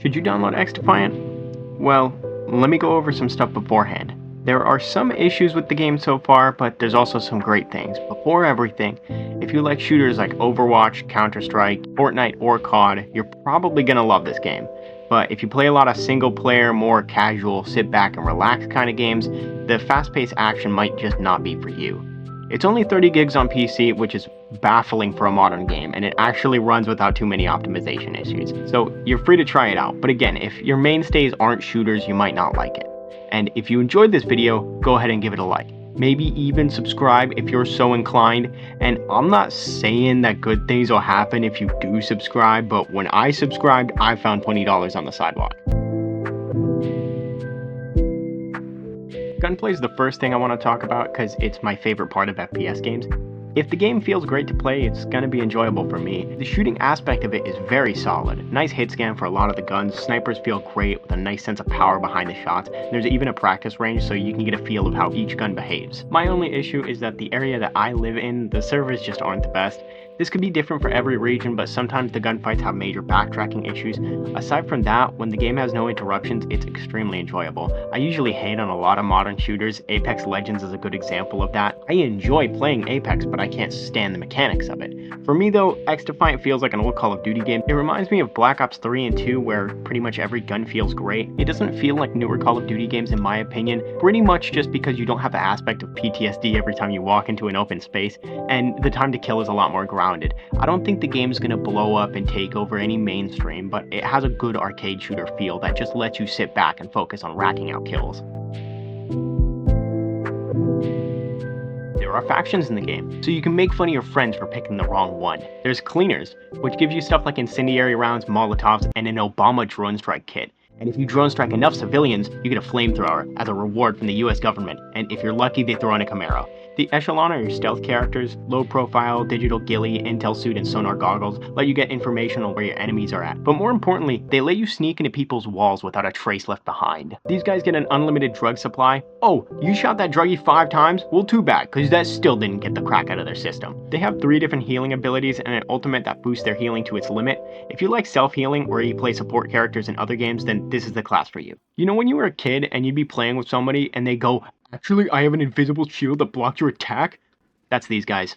Should you download XDefiant? Well, let me go over some stuff beforehand. There are some issues with the game so far, but there's also some great things. Before everything, if you like shooters like Overwatch, Counter-Strike, Fortnite, or COD, you're probably gonna love this game. But if you play a lot of single-player, more casual, sit-back and relax kind of games, the fast-paced action might just not be for you. It's only 30 gigs on PC, which is baffling for a modern game, and it actually runs without too many optimization issues. So you're free to try it out, but again, if your mainstays aren't shooters, you might not like it. And if you enjoyed this video, go ahead and give it a like. Maybe even subscribe if you're so inclined. And I'm not saying that good things will happen if you do subscribe, but when I subscribed, I found $20 on the sidewalk. Gunplay is the first thing I want to talk about because it's my favorite part of FPS games. If the game feels great to play, it's going to be enjoyable for me. The shooting aspect of it is very solid. Nice hit scan for a lot of the guns, snipers feel great with a nice sense of power behind the shots. There's even a practice range so you can get a feel of how each gun behaves. My only issue is that the area that I live in, the servers just aren't the best. This could be different for every region, but sometimes the gunfights have major backtracking issues. Aside from that, when the game has no interruptions, it's extremely enjoyable. I usually hate on a lot of modern shooters. Apex Legends is a good example of that. I enjoy playing Apex, but I can't stand the mechanics of it. For me though, XDefiant feels like an old Call of Duty game. It reminds me of Black Ops 3 and 2, where pretty much every gun feels great. It doesn't feel like newer Call of Duty games in my opinion, pretty much just because you don't have the aspect of PTSD every time you walk into an open space, and the time to kill is a lot more grounded. I don't think the game's gonna blow up and take over any mainstream, but it has a good arcade shooter feel that just lets you sit back and focus on racking out kills. There are factions in the game, so you can make fun of your friends for picking the wrong one. There's cleaners, which gives you stuff like incendiary rounds, molotovs, and an Obama drone strike kit. And if you drone strike enough civilians, you get a flamethrower as a reward from the US government, and if you're lucky, they throw in a Camaro. The Echelon are your stealth characters. Low profile, digital ghillie, intel suit, and sonar goggles let you get information on where your enemies are at. But more importantly, they let you sneak into people's walls without a trace left behind. These guys get an unlimited drug supply. Oh, you shot that druggie 5 times? Well, too bad, because that still didn't get the crack out of their system. They have 3 different healing abilities and an ultimate that boosts their healing to its limit. If you like self-healing or you play support characters in other games, then this is the class for you. You know when you were a kid and you'd be playing with somebody and they go, "Actually, I have an invisible shield that blocks your attack"? That's these guys.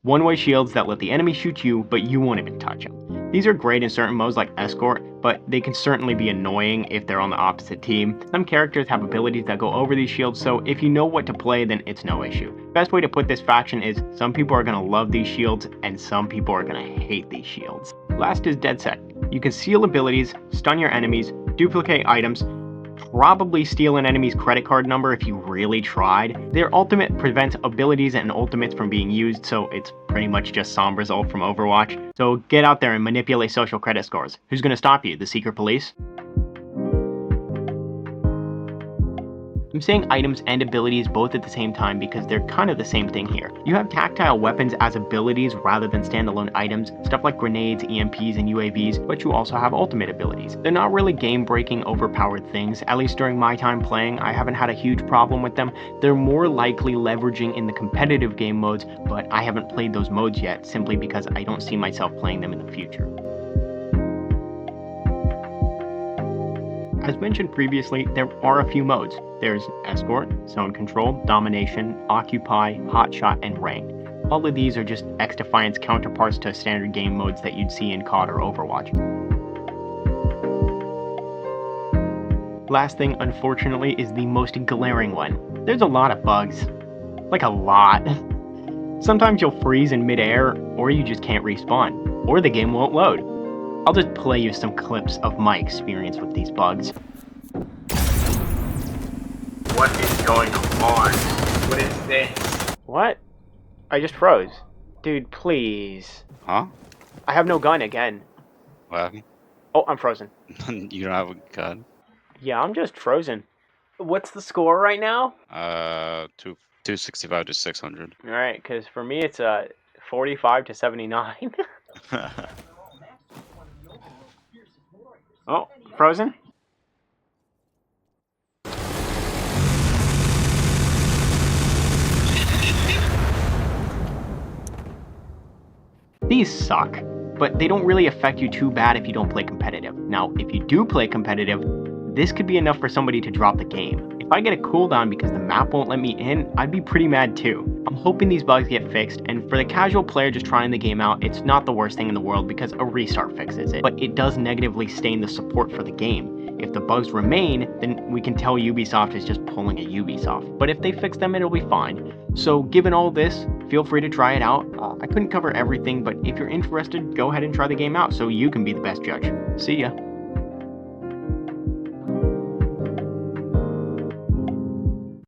One-way shields that let the enemy shoot you, but you won't even touch them. These are great in certain modes like Escort, but they can certainly be annoying if they're on the opposite team. Some characters have abilities that go over these shields, so if you know what to play, then it's no issue. Best way to put this faction is some people are going to love these shields, and some people are going to hate these shields. Last is DeadSec. You can seal abilities, stun your enemies, duplicate items, probably steal an enemy's credit card number if you really tried. Their ultimate prevents abilities and ultimates from being used, so it's pretty much just Sombra's ult from Overwatch. So get out there and manipulate social credit scores. Who's gonna stop you? The secret police? I'm saying items and abilities both at the same time because they're kind of the same thing here. You have tactile weapons as abilities rather than standalone items, stuff like grenades, EMPs, and UAVs, but you also have ultimate abilities. They're not really game-breaking, overpowered things. At least during my time playing, I haven't had a huge problem with them. They're more likely leveraging in the competitive game modes, but I haven't played those modes yet simply because I don't see myself playing them in the future. As mentioned previously, there are a few modes. There's Escort, Zone Control, Domination, Occupy, Hotshot, and Ranked. All of these are just XDefiant's counterparts to standard game modes that you'd see in COD or Overwatch. Last thing, unfortunately, is the most glaring one. There's a lot of bugs. Like a lot. Sometimes you'll freeze in mid-air, or you just can't respawn, or the game won't load. I'll just play you some clips of my experience with these bugs. What is going on? What is this? What? I just froze. Dude, please. Huh? I have no gun again. What happened? Oh, I'm frozen. You don't have a gun? Yeah, I'm just frozen. What's the score right now? 265 to 600. Alright, because for me it's 45 to 79. Oh, frozen? These suck. but they don't really affect you too bad if you don't play competitive. Now, if you do play competitive, this could be enough for somebody to drop the game. If I get a cooldown because the map won't let me in, I'd be pretty mad too. I'm hoping these bugs get fixed, and for the casual player just trying the game out, it's not the worst thing in the world because a restart fixes it, but it does negatively stain the support for the game. If the bugs remain, then we can tell Ubisoft is just pulling a Ubisoft, but if they fix them, it'll be fine. So given all this, feel free to try it out. I couldn't cover everything, but if you're interested, go ahead and try the game out so you can be the best judge. See ya.